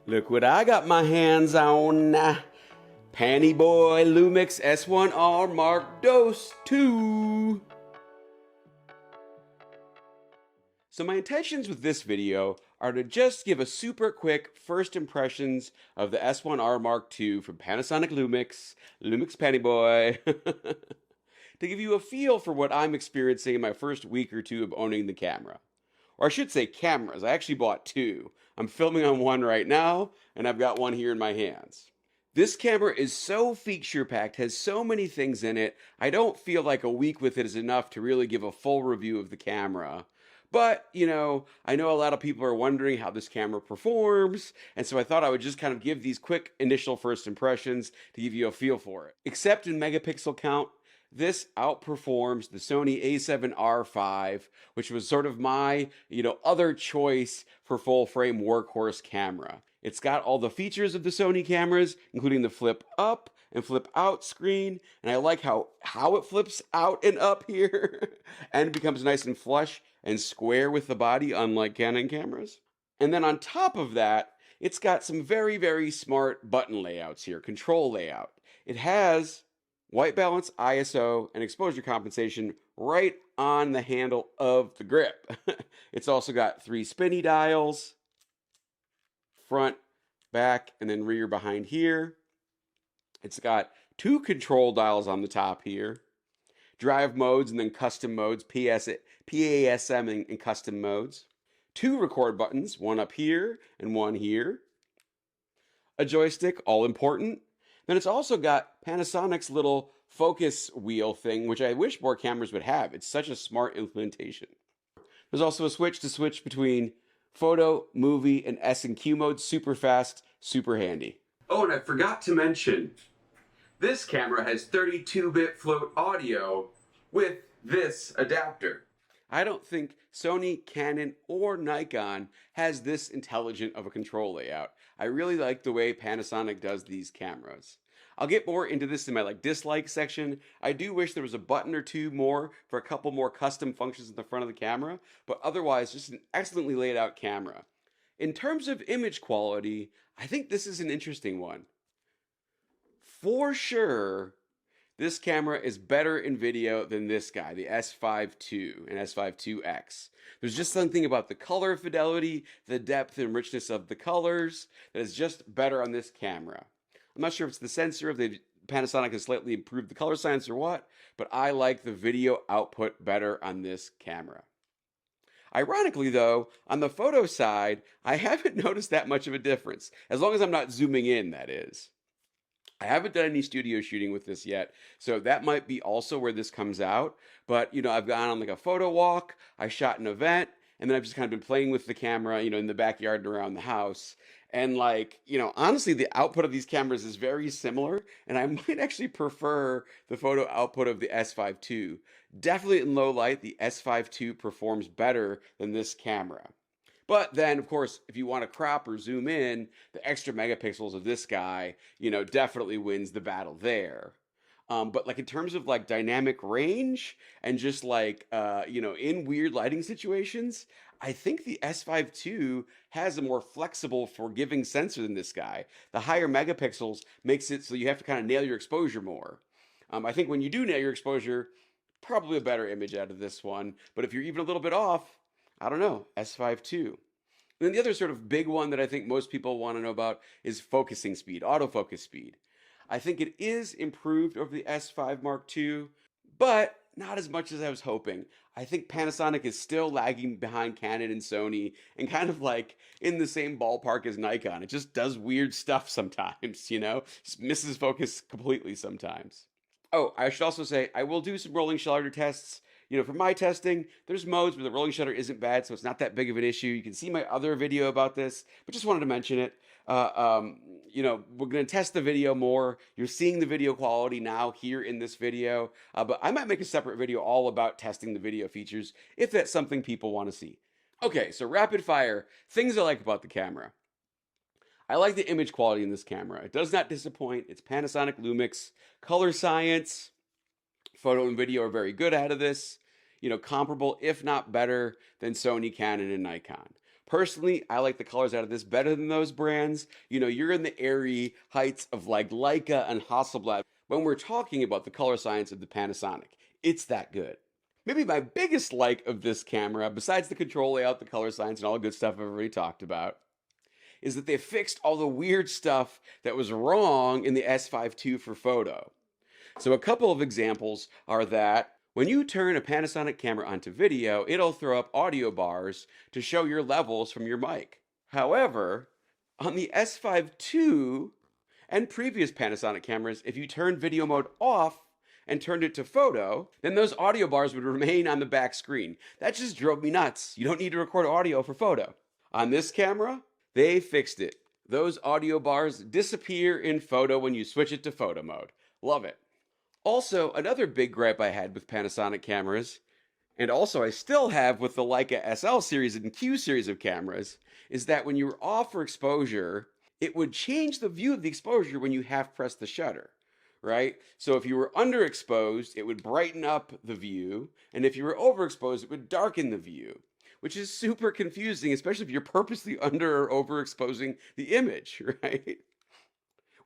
Look what I got my hands on. Panty Boy Lumix S1R II. So my intentions with this video are to just give a super quick first impressions of the S1R II from Panasonic Lumix Panty Boy, to give you a feel for what I'm experiencing in my first week or two of owning the camera. Or I should say cameras. I actually bought two. I'm filming on one right now, and I've got one here in my hands. This camera is so feature packed, has so many things in it, I don't feel like a week with it is enough to really give a full review of the camera. But, I know a lot of people are wondering how this camera performs, and so I thought I would just kind of give these quick initial first impressions to give you a feel for it. Except in megapixel count, this outperforms the Sony A7R V, which was sort of my, other choice for full frame workhorse camera. It's got all the features of the Sony cameras, including the flip up and flip out screen, and I like how it flips out and up here and it becomes nice and flush and square with the body, unlike Canon cameras. And then on top of that, it's got some very, very smart button layouts here, control layout. It has white balance, ISO, and exposure compensation right on the handle of the grip. It's also got 3 spinny dials, front, back, and then rear behind here. It's got 2 control dials on the top here, drive modes and then custom modes, PASM and custom modes. 2 record buttons, one up here and one here. A joystick, all important. Then it's also got Panasonic's little focus wheel thing, which I wish more cameras would have. It's such a smart implementation. There's also a switch to switch between photo, movie, and S and Q modes. Super fast, super handy. Oh, and I forgot to mention, this camera has 32-bit float audio with this adapter. I don't think Sony, Canon, or Nikon has this intelligent of a control layout. I really like the way Panasonic does these cameras. I'll get more into this in my dislike section. I do wish there was a button or two more for a couple more custom functions in the front of the camera, but otherwise just an excellently laid out camera. In terms of image quality, I think this is an interesting one. For sure, this camera is better in video than this guy, the S5 II and S5 IIX. There's just something about the color fidelity, the depth and richness of the colors that is just better on this camera. I'm not sure if it's the sensor, if Panasonic has slightly improved the color science or what, but I like the video output better on this camera. Ironically though, on the photo side, I haven't noticed that much of a difference, as long as I'm not zooming in, that is. I haven't done any studio shooting with this yet, so that might be also where this comes out. But, I've gone on a photo walk, I shot an event, and then I've just kind of been playing with the camera, in the backyard and around the house. And honestly, the output of these cameras is very similar, and I might actually prefer the photo output of the S5 II. Definitely in low light, the S5 II performs better than this camera. But then, of course, if you want to crop or zoom in, the extra megapixels of this guy, definitely wins the battle there. But in terms of dynamic range and just in weird lighting situations, I think the S5 II has a more flexible, forgiving sensor than this guy. The higher megapixels makes it so you have to kind of nail your exposure more. I think when you do nail your exposure, probably a better image out of this one. But if you're even a little bit off, I don't know, S5 II. And then the other sort of big one that I think most people want to know about is focusing speed, autofocus speed. I think it is improved over the S5 Mark II, but not as much as I was hoping. I think Panasonic is still lagging behind Canon and Sony and kind of in the same ballpark as Nikon. It just does weird stuff sometimes, just misses focus completely sometimes. Oh, I should also say I will do some rolling shutter tests. For my testing, there's modes where the rolling shutter isn't bad, so it's not that big of an issue. You can see my other video about this, but just wanted to mention it. We're going to test the video more. You're seeing the video quality now here in this video, but I might make a separate video all about testing the video features if that's something people want to see. Okay, so rapid fire, things I like about the camera. I like the image quality in this camera. It does not disappoint. It's Panasonic Lumix. Color science, photo and video are very good out of this. Comparable, if not better, than Sony, Canon, and Nikon. Personally, I like the colors out of this better than those brands. You know, you're in the airy heights of like Leica and Hasselblad when we're talking about the color science of the Panasonic. It's that good. Maybe my biggest like of this camera, besides the control layout, the color science, and all the good stuff I've already talked about, is that they fixed all the weird stuff that was wrong in the S5 II for photo. So a couple of examples are that when you turn a Panasonic camera onto video, it'll throw up audio bars to show your levels from your mic. However, on the S5 II and previous Panasonic cameras, if you turn video mode off and turned it to photo, then those audio bars would remain on the back screen. That just drove me nuts. You don't need to record audio for photo. On this camera, they fixed it. Those audio bars disappear in photo when you switch it to photo mode. Love it. Also, another big gripe I had with Panasonic cameras, and also I still have with the Leica SL series and Q series of cameras, is that when you were off for exposure, it would change the view of the exposure when you half press the shutter, right? So if you were underexposed, it would brighten up the view, and if you were overexposed, it would darken the view, which is super confusing, especially if you're purposely under or overexposing the image, right?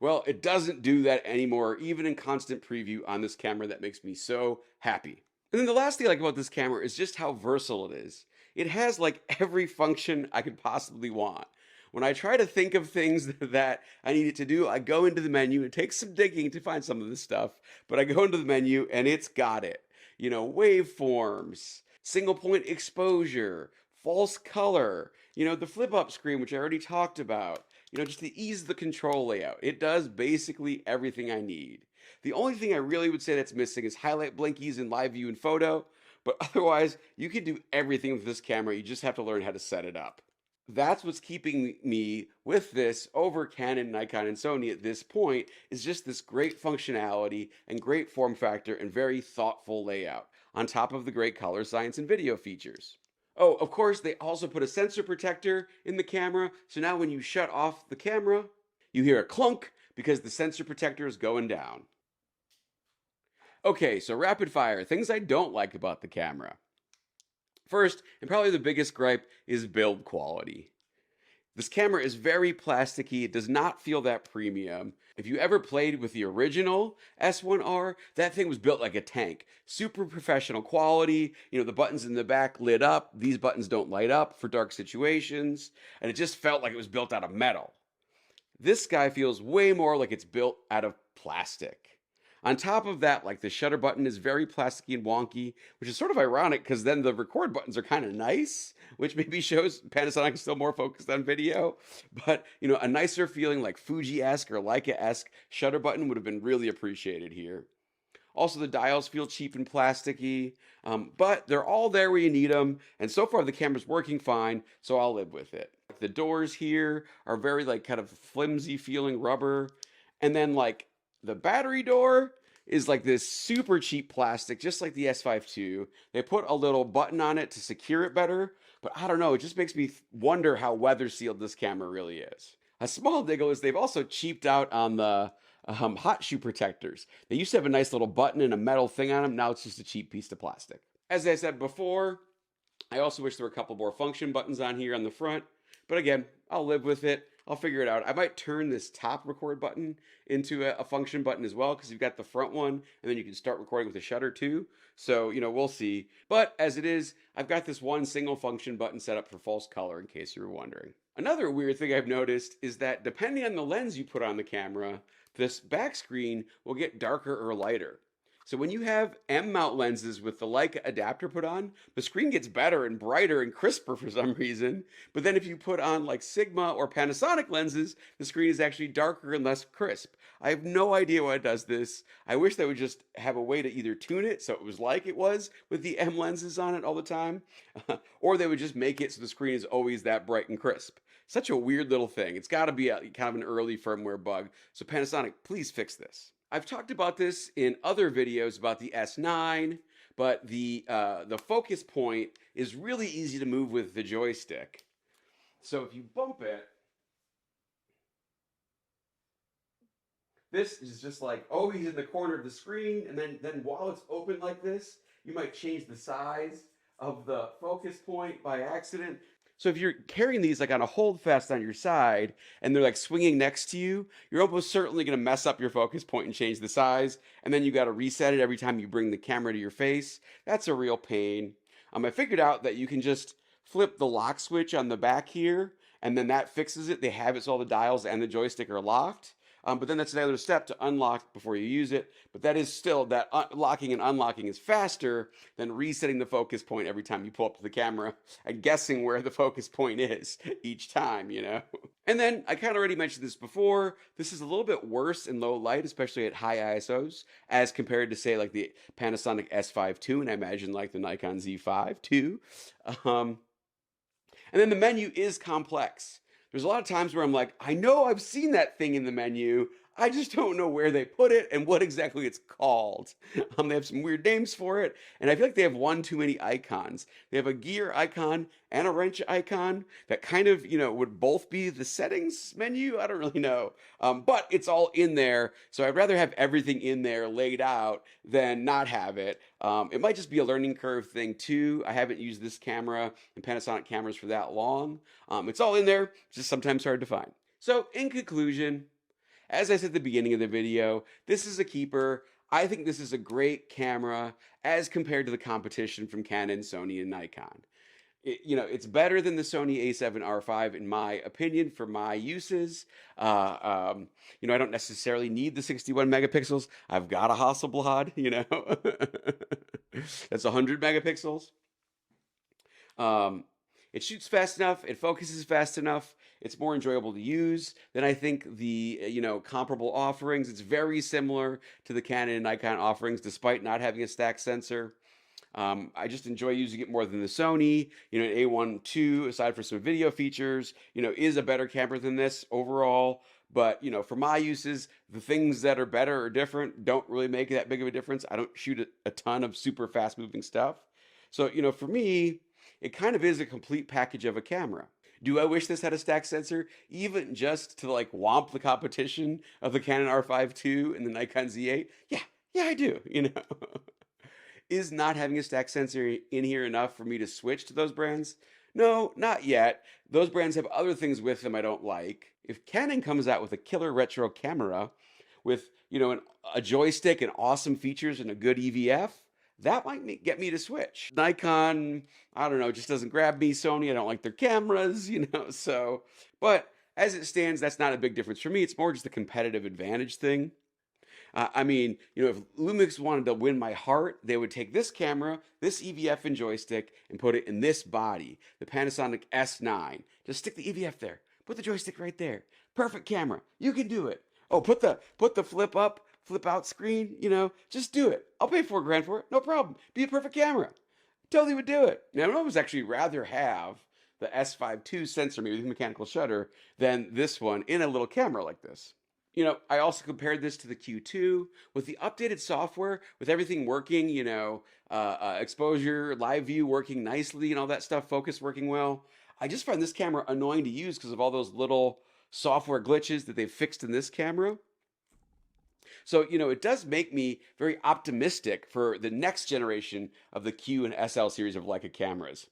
Well, it doesn't do that anymore, even in constant preview on this camera. That makes me so happy. And then the last thing I like about this camera is just how versatile it is. It has like every function I could possibly want. When I try to think of things that I need it to do, I go into the menu. It takes some digging to find some of this stuff, but I go into the menu and it's got it. You know, waveforms, single point exposure, false color, you know, the flip up screen, which I already talked about. You know, just the ease of the control layout. It does basically everything I need. The only thing I really would say that's missing is highlight blinkies in live view and photo, but otherwise, you can do everything with this camera. You just have to learn how to set it up. That's what's keeping me with this over Canon, Nikon, and Sony at this point, is just this great functionality and great form factor and very thoughtful layout, on top of the great color science and video features. Oh, of course, they also put a sensor protector in the camera, so now when you shut off the camera, you hear a clunk because the sensor protector is going down. Okay, so rapid fire, things I don't like about the camera. First, and probably the biggest gripe, is build quality. This camera is very plasticky. It does not feel that premium. If you ever played with the original S1R, that thing was built like a tank. Super professional quality. You know, the buttons in the back lit up. These buttons don't light up for dark situations. And it just felt like it was built out of metal. This guy feels way more like it's built out of plastic. On top of that, like the shutter button is very plasticky and wonky, which is sort of ironic because then the record buttons are kind of nice, which maybe shows Panasonic is still more focused on video. But, you know, a nicer feeling like Fuji-esque or Leica-esque shutter button would have been really appreciated here. Also, the dials feel cheap and plasticky, but they're all there where you need them. And so far, the camera's working fine, so I'll live with it. The doors here are very like kind of flimsy feeling rubber. And then like the battery door is like this super cheap plastic, just like the S5 II. They put a little button on it to secure it better, but I don't know, it just makes me wonder how weather sealed this camera really is. A small diggle is they've also cheaped out on the hot shoe protectors. They used to have a nice little button and a metal thing on them. Now it's just a cheap piece of plastic. As I said before, I also wish there were a couple more function buttons on here on the front, but again, I'll live with it. I'll figure it out. I might turn this top record button into a function button as well, because you've got the front one, and then you can start recording with the shutter too. So, you know, we'll see. But as it is, I've got this one single function button set up for false color, in case you were wondering. Another weird thing I've noticed is that depending on the lens you put on the camera, this back screen will get darker or lighter. So when you have M mount lenses with the Leica adapter put on, the screen gets better and brighter and crisper for some reason. But then if you put on like Sigma or Panasonic lenses, the screen is actually darker and less crisp. I have no idea why it does this. I wish they would just have a way to either tune it so it was like it was with the M lenses on it all the time, or they would just make it so the screen is always that bright and crisp. Such a weird little thing. It's got to be kind of an early firmware bug. So Panasonic, please fix this. I've talked about this in other videos about the S9, but the focus point is really easy to move with the joystick. So if you bump it, this is just like always in the corner of the screen, and then while it's open like this, you might change the size of the focus point by accident. So if you're carrying these like on a hold fast on your side and they're like swinging next to you, you're almost certainly going to mess up your focus point and change the size. And then you got to reset it every time you bring the camera to your face. That's a real pain. I figured out that you can just flip the lock switch on the back here, and then that fixes it. They have it so all the dials and the joystick are locked. But then that's another step to unlock before you use it. But that is still, that locking and unlocking is faster than resetting the focus point every time you pull up to the camera and guessing where the focus point is each time, you know? And then, I kind of already mentioned this before, this is a little bit worse in low light, especially at high ISOs, as compared to, say, like the Panasonic S5 II, and I imagine like the Nikon Z5 too. And then the menu is complex. There's a lot of times where I'm like, I know I've seen that thing in the menu. I just don't know where they put it and what exactly it's called. They have some weird names for it, and I feel like they have one too many icons. They have a gear icon and a wrench icon that kind of, would both be the settings menu. I don't really know, but it's all in there, so I'd rather have everything in there laid out than not have it. It might just be a learning curve thing too. I haven't used this camera and Panasonic cameras for that long. It's all in there, it's just sometimes hard to find. So in conclusion, as I said at the beginning of the video, this is a keeper. I think this is a great camera as compared to the competition from Canon, Sony, and Nikon. It's better than the Sony A7R V in my opinion for my uses. I don't necessarily need the 61 megapixels. I've got a Hasselblad, that's 100 megapixels. It shoots fast enough, it focuses fast enough, it's more enjoyable to use than I think the comparable offerings. It's very similar to the Canon and Nikon offerings despite not having a stack sensor. I just enjoy using it more than the Sony. An A1 II, aside from some video features, is a better camera than this overall. But, for my uses, the things that are better or different don't really make that big of a difference. I don't shoot a ton of super fast moving stuff. So, for me, it kind of is a complete package of a camera. Do I wish this had a stack sensor, even just to like whomp the competition of the Canon R5 II and the Nikon Z8? Yeah, I do, Is not having a stack sensor in here enough for me to switch to those brands? No, not yet. Those brands have other things with them I don't like. If Canon comes out with a killer retro camera with, a joystick and awesome features and a good EVF, that might get me to switch. Nikon, I don't know, just doesn't grab me. Sony, I don't like their cameras, so. But as it stands, that's not a big difference for me. It's more just a competitive advantage thing. If Lumix wanted to win my heart, they would take this camera, this EVF and joystick, and put it in this body, the Panasonic S9. Just stick the EVF there. Put the joystick right there. Perfect camera. You can do it. Oh, put the flip out screen, just do it. I'll pay $4,000 for it. No problem. Be a perfect camera. Totally would do it. Now, I would always actually rather have the S5 II sensor, maybe with mechanical shutter, than this one in a little camera like this. I also compared this to the Q2 with the updated software, with everything working, exposure, live view working nicely and all that stuff, focus working well. I just find this camera annoying to use because of all those little software glitches that they've fixed in this camera. So, it does make me very optimistic for the next generation of the Q and SL series of Leica cameras.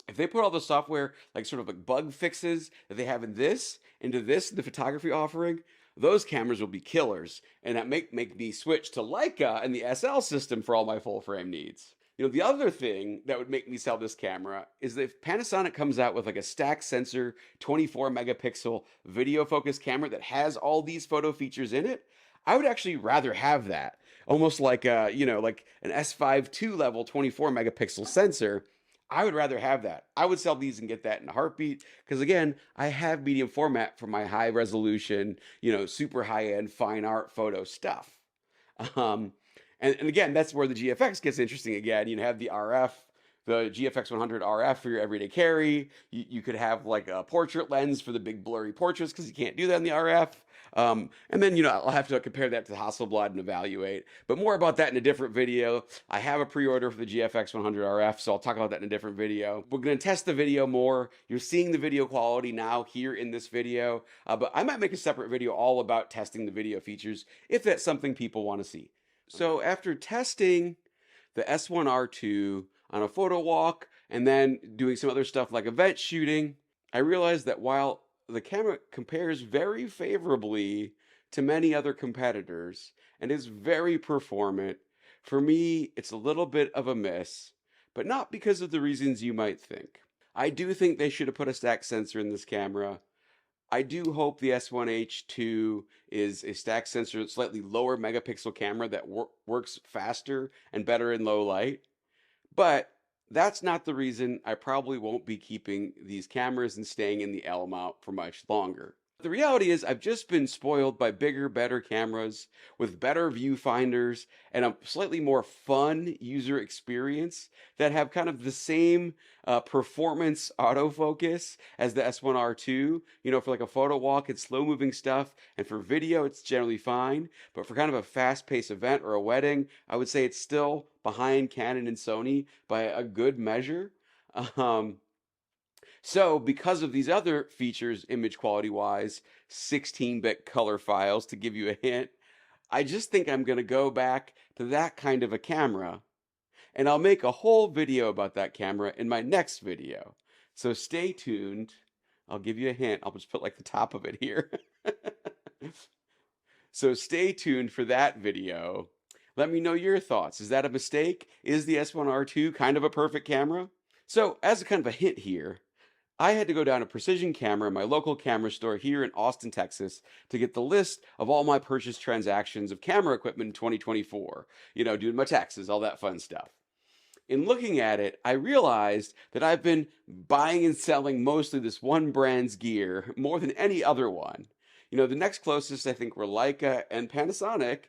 If they put all the software, like sort of like bug fixes that they have in this, into this, the photography offering, those cameras will be killers, and that make me switch to Leica and the SL system for all my full frame needs. The other thing that would make me sell this camera is that if Panasonic comes out with like a stack sensor 24 megapixel video focus camera that has all these photo features in it, I would actually rather have that. Almost like like an S5 II level 24 megapixel sensor. I would rather have that. I would sell these and get that in a heartbeat because, again, I have medium format for my high resolution, super high end fine art photo stuff. And again, that's where the GFX gets interesting again. You have the RF, the GFX 100 RF for your everyday carry. You could have like a portrait lens for the big blurry portraits because you can't do that in the RF. And then, I'll have to compare that to the Hasselblad and evaluate. But more about that in a different video. I have a pre-order for the GFX 100 RF, so I'll talk about that in a different video. We're going to test the video more. You're seeing the video quality now here in this video. But I might make a separate video all about testing the video features if that's something people want to see. So after testing the S1R II on a photo walk and then doing some other stuff like event shooting, I realized that while the camera compares very favorably to many other competitors and is very performant, for me, it's a little bit of a miss, but not because of the reasons you might think. I do think they should have put a stack sensor in this camera. I do hope the S1H2 is a stack sensor, slightly lower megapixel camera that works faster and better in low light. But that's not the reason I probably won't be keeping these cameras and staying in the L mount for much longer. The reality is, I've just been spoiled by bigger, better cameras with better viewfinders and a slightly more fun user experience that have kind of the same performance autofocus as the S1R II. You know, for like a photo walk, it's slow moving stuff, and for video, it's generally fine. But for kind of a fast paced event or a wedding, I would say it's still behind Canon and Sony by a good measure. Um, so, because of these other features, image quality wise, 16-bit color files to give you a hint, I just think I'm going to go back to that kind of a camera. And I'll make a whole video about that camera in my next video. So, stay tuned. I'll give you a hint. I'll just put like the top of it here. So, stay tuned for that video. Let me know your thoughts. Is that a mistake? Is the S1R II kind of a perfect camera? So, as a kind of a hint here, I had to go down to Precision Camera, my local camera store here in Austin, Texas, to get the list of all my purchase transactions of camera equipment in 2024. You know, doing my taxes, all that fun stuff. In looking at it, I realized that I've been buying and selling mostly this one brand's gear more than any other one. You know, the next closest I think were Leica and Panasonic,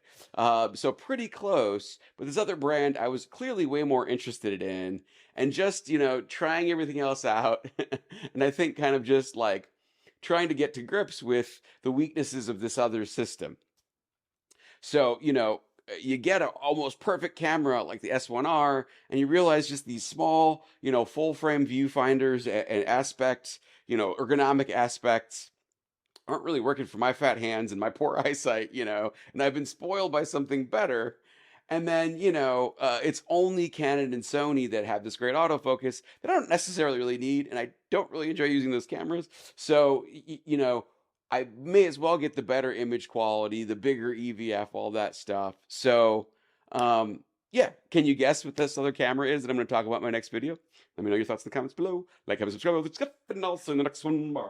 so pretty close. But this other brand I was clearly way more interested in, and just, you know, trying everything else out. And I think kind of just like trying to get to grips with the weaknesses of this other system. So, you know, you get an almost perfect camera like the S1R, and you realize just these small, you know, full frame viewfinders and aspects, you know, ergonomic aspects aren't really working for my fat hands and my poor eyesight, you know, and I've been spoiled by something better. And then, you know, it's only Canon and Sony that have this great autofocus that I don't necessarily really need, and I don't really enjoy using those cameras. So, you know, I may as well get the better image quality, the bigger EVF, all that stuff. So, yeah, can you guess what this other camera is that I'm going to talk about in my next video? Let me know your thoughts in the comments below. Like, comment, subscribe, and also in the next one. Bye.